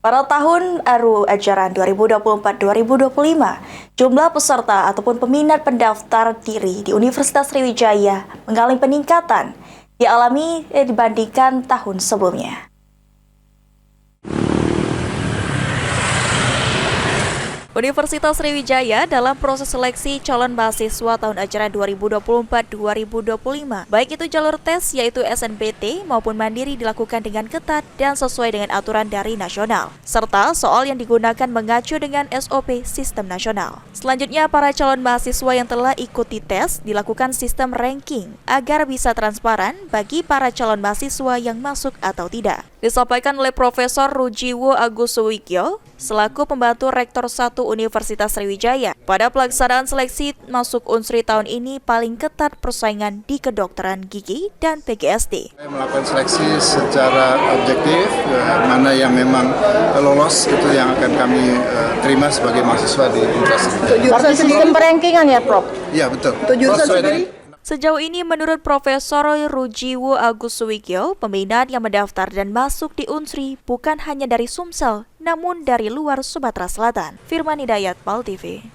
Pada tahun baru ajaran 2024-2025, jumlah peserta ataupun peminat pendaftar diri di Universitas Sriwijaya mengalami peningkatan dialami dibandingkan tahun sebelumnya. Universitas Sriwijaya dalam proses seleksi calon mahasiswa tahun ajaran 2024-2025, baik itu jalur tes yaitu SNBT maupun mandiri dilakukan dengan ketat dan sesuai dengan aturan dari nasional, serta soal yang digunakan mengacu dengan SOP sistem nasional. Selanjutnya, para calon mahasiswa yang telah ikuti tes dilakukan sistem ranking agar bisa transparan bagi para calon mahasiswa yang masuk atau tidak. Disampaikan oleh Profesor Rujiwo Agus Suwikyo selaku pembantu Rektor 1 Universitas Sriwijaya. Pada pelaksanaan seleksi masuk Unsri tahun ini paling ketat persaingan di kedokteran gigi dan PGSD. Melakukan seleksi secara objektif, mana yang memang lolos itu yang akan kami terima sebagai mahasiswa di Universitas. Seperti sistem perankingan ya, Prof? Iya, betul. Sejauh ini, menurut Profesor Rujiwo Agus Suwikyo, peminat yang mendaftar dan masuk di Unsri bukan hanya dari Sumsel, namun dari luar Sumatera Selatan. Firman Hidayat, PAL TV.